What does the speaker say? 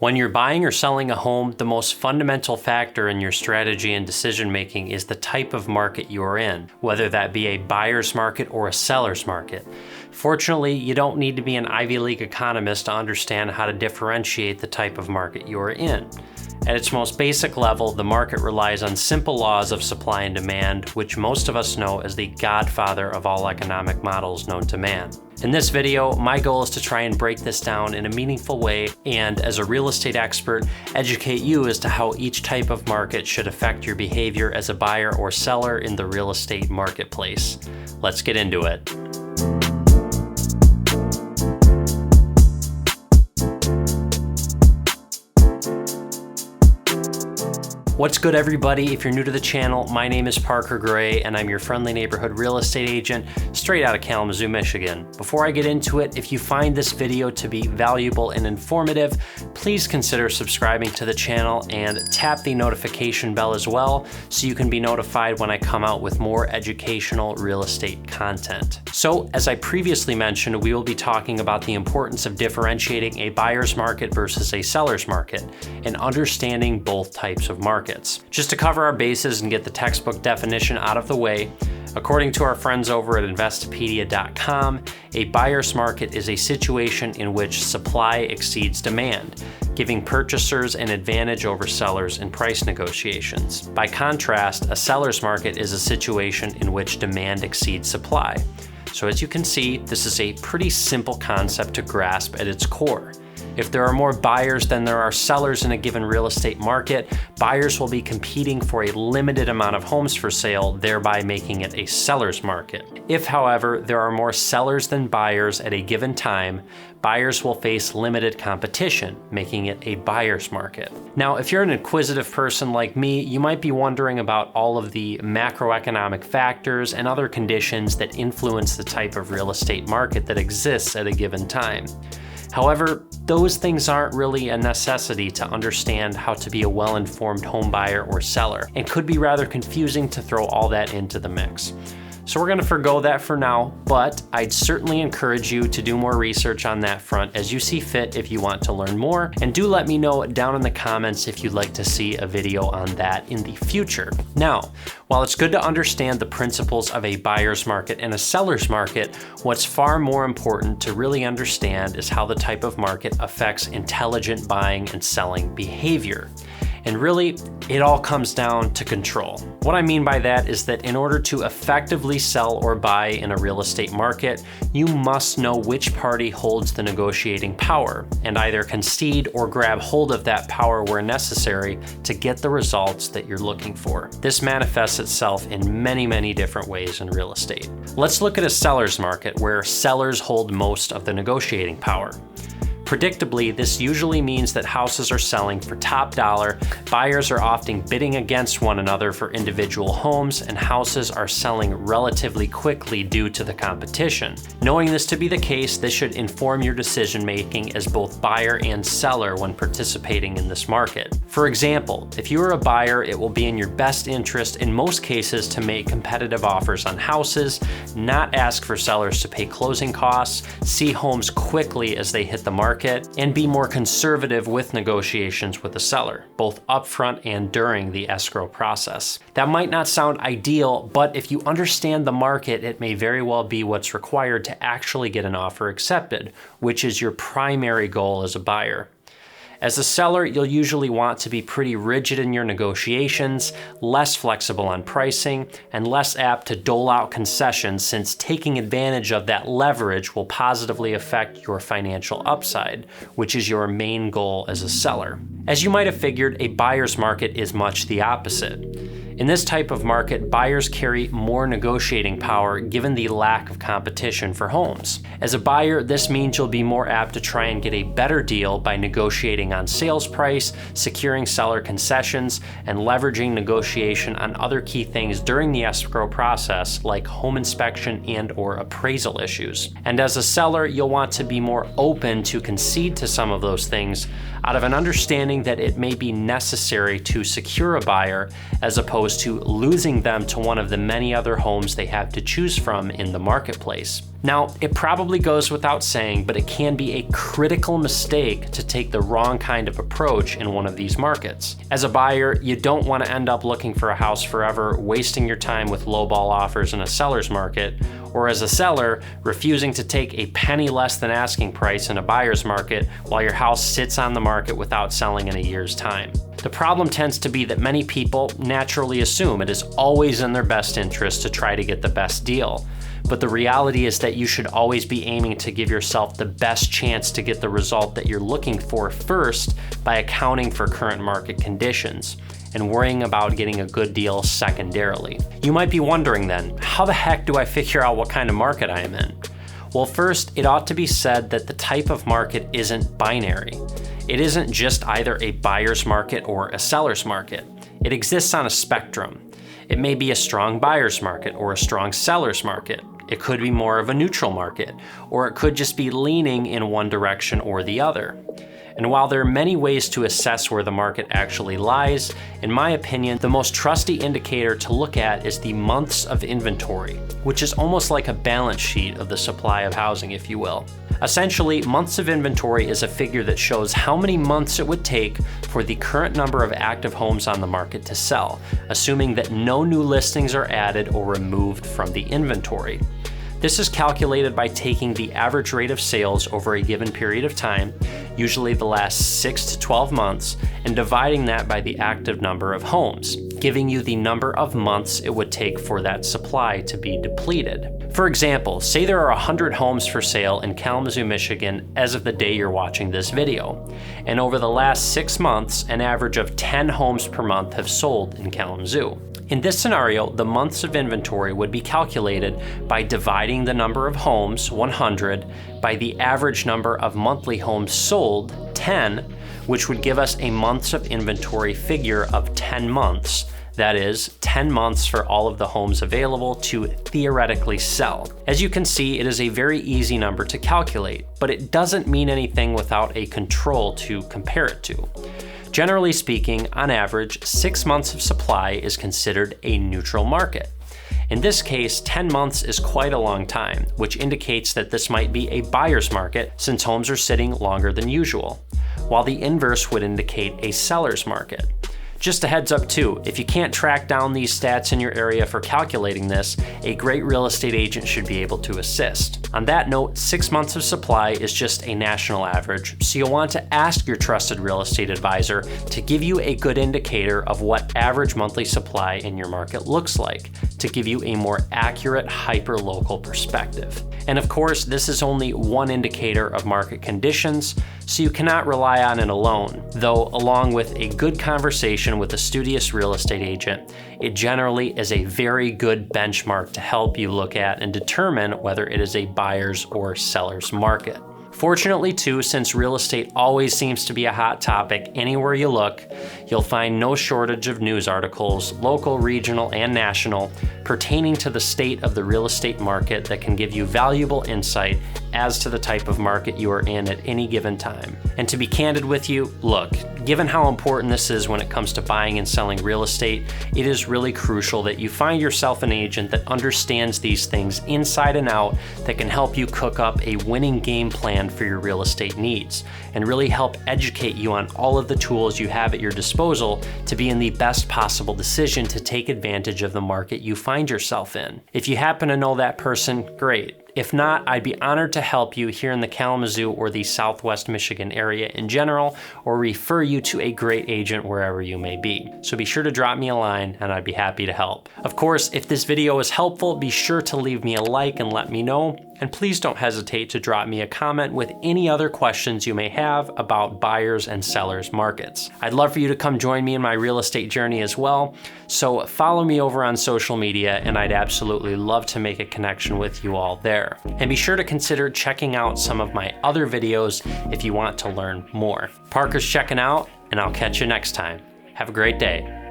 When you're buying or selling a home, the most fundamental factor in your strategy and decision making is the type of market you're in, whether that be a buyer's market or a seller's market. Fortunately, you don't need to be an Ivy League economist to understand how to differentiate the type of market you're in. At its most basic level, the market relies on simple laws of supply and demand, which most of us know as the godfather of all economic models known to man. In this video, my goal is to try and break this down in a meaningful way and, as a real estate expert, educate you as to how each type of market should affect your behavior as a buyer or seller in the real estate marketplace. Let's get into it. What's good, everybody? If you're new to the channel, my name is Parker Gray and I'm your friendly neighborhood real estate agent straight out of Kalamazoo, Michigan. Before I get into it, if you find this video to be valuable and informative, please consider subscribing to the channel and tap the notification bell as well so you can be notified when I come out with more educational real estate content. So, as I previously mentioned, we will be talking about the importance of differentiating a buyer's market versus a seller's market and understanding both types of markets. Just to cover our bases and get the textbook definition out of the way, according to our friends over at Investopedia.com, a buyer's market is a situation in which supply exceeds demand, giving purchasers an advantage over sellers in price negotiations. By contrast, a seller's market is a situation in which demand exceeds supply. So as you can see, this is a pretty simple concept to grasp at its core. If there are more buyers than there are sellers in a given real estate market, buyers will be competing for a limited amount of homes for sale, thereby making it a seller's market. If, however, there are more sellers than buyers at a given time, buyers will face limited competition, making it a buyer's market. Now, if you're an inquisitive person like me, you might be wondering about all of the macroeconomic factors and other conditions that influence the type of real estate market that exists at a given time. However, those things aren't really a necessity to understand how to be a well-informed home buyer or seller, and could be rather confusing to throw all that into the mix. So we're gonna forgo that for now, but I'd certainly encourage you to do more research on that front as you see fit if you want to learn more, and do let me know down in the comments if you'd like to see a video on that in the future. Now, while it's good to understand the principles of a buyer's market and a seller's market, what's far more important to really understand is how the type of market affects intelligent buying and selling behavior. And really, it all comes down to control. What I mean by that is that in order to effectively sell or buy in a real estate market, you must know which party holds the negotiating power and either concede or grab hold of that power where necessary to get the results that you're looking for. This manifests itself in many, many different ways in real estate. Let's look at a seller's market where sellers hold most of the negotiating power. Predictably, this usually means that houses are selling for top dollar, buyers are often bidding against one another for individual homes, and houses are selling relatively quickly due to the competition. Knowing this to be the case, this should inform your decision making as both buyer and seller when participating in this market. For example, if you are a buyer, it will be in your best interest in most cases to make competitive offers on houses, not ask for sellers to pay closing costs, see homes quickly as they hit the market, and be more conservative with negotiations with the seller, both upfront and during the escrow process. That might not sound ideal, but if you understand the market, it may very well be what's required to actually get an offer accepted, which is your primary goal as a buyer. As a seller, you'll usually want to be pretty rigid in your negotiations, less flexible on pricing, and less apt to dole out concessions, since taking advantage of that leverage will positively affect your financial upside, which is your main goal as a seller. As you might have figured, a buyer's market is much the opposite. In this type of market, buyers carry more negotiating power given the lack of competition for homes. As a buyer, this means you'll be more apt to try and get a better deal by negotiating on sales price, securing seller concessions, and leveraging negotiation on other key things during the escrow process, like home inspection and/or appraisal issues. And as a seller, you'll want to be more open to concede to some of those things out of an understanding that it may be necessary to secure a buyer as opposed opposed to losing them to one of the many other homes they have to choose from in the marketplace. Now, it probably goes without saying, but it can be a critical mistake to take the wrong kind of approach in one of these markets. As a buyer, you don't want to end up looking for a house forever, wasting your time with lowball offers in a seller's market, or as a seller, refusing to take a penny less than asking price in a buyer's market while your house sits on the market without selling in a year's time. The problem tends to be that many people naturally assume it is always in their best interest to try to get the best deal. But the reality is that you should always be aiming to give yourself the best chance to get the result that you're looking for first by accounting for current market conditions and worrying about getting a good deal secondarily. You might be wondering then, how the heck do I figure out what kind of market I am in? Well, first, it ought to be said that the type of market isn't binary. It isn't just either a buyer's market or a seller's market. It exists on a spectrum. It may be a strong buyer's market or a strong seller's market. It could be more of a neutral market, or it could just be leaning in one direction or the other. And while there are many ways to assess where the market actually lies, in my opinion, the most trusty indicator to look at is the months of inventory, which is almost like a balance sheet of the supply of housing, if you will. Essentially, months of inventory is a figure that shows how many months it would take for the current number of active homes on the market to sell, assuming that no new listings are added or removed from the inventory. This is calculated by taking the average rate of sales over a given period of time, usually the last 6 to 12 months, and dividing that by the active number of homes, giving you the number of months it would take for that supply to be depleted. For example, say there are 100 homes for sale in Kalamazoo, Michigan as of the day you're watching this video, and over the last 6 months, an average of 10 homes per month have sold in Kalamazoo. In this scenario, the months of inventory would be calculated by dividing the number of homes, 100, by the average number of monthly homes sold, 10, which would give us a months of inventory figure of 10 months. That is, 10 months for all of the homes available to theoretically sell. As you can see, it is a very easy number to calculate, but it doesn't mean anything without a control to compare it to. Generally speaking, on average, 6 months of supply is considered a neutral market. In this case, 10 months is quite a long time, which indicates that this might be a buyer's market since homes are sitting longer than usual, while the inverse would indicate a seller's market. Just a heads up too, if you can't track down these stats in your area for calculating this, a great real estate agent should be able to assist. On that note, 6 months of supply is just a national average, so you'll want to ask your trusted real estate advisor to give you a good indicator of what average monthly supply in your market looks like, to give you a more accurate hyper-local perspective. And of course, this is only one indicator of market conditions, so you cannot rely on it alone, though along with a good conversation with a studious real estate agent, it generally is a very good benchmark to help you look at and determine whether it is a buyer's or seller's market. Fortunately too, since real estate always seems to be a hot topic anywhere you look, you'll find no shortage of news articles, local, regional, and national, pertaining to the state of the real estate market that can give you valuable insight as to the type of market you are in at any given time. And to be candid with you, look, given how important this is when it comes to buying and selling real estate, it is really crucial that you find yourself an agent that understands these things inside and out, that can help you cook up a winning game plan for your real estate needs, and really help educate you on all of the tools you have at your disposal to be in the best possible decision to take advantage of the market you find yourself in. If you happen to know that person, great. If not, I'd be honored to help you here in the Kalamazoo or the Southwest Michigan area in general, or refer you to a great agent wherever you may be. So be sure to drop me a line and I'd be happy to help. Of course, if this video is helpful, be sure to leave me a like and let me know. And please don't hesitate to drop me a comment with any other questions you may have about buyers and sellers markets. I'd love for you to come join me in my real estate journey as well. So follow me over on social media and I'd absolutely love to make a connection with you all there. And be sure to consider checking out some of my other videos if you want to learn more. Parker's checking out, and I'll catch you next time. Have a great day.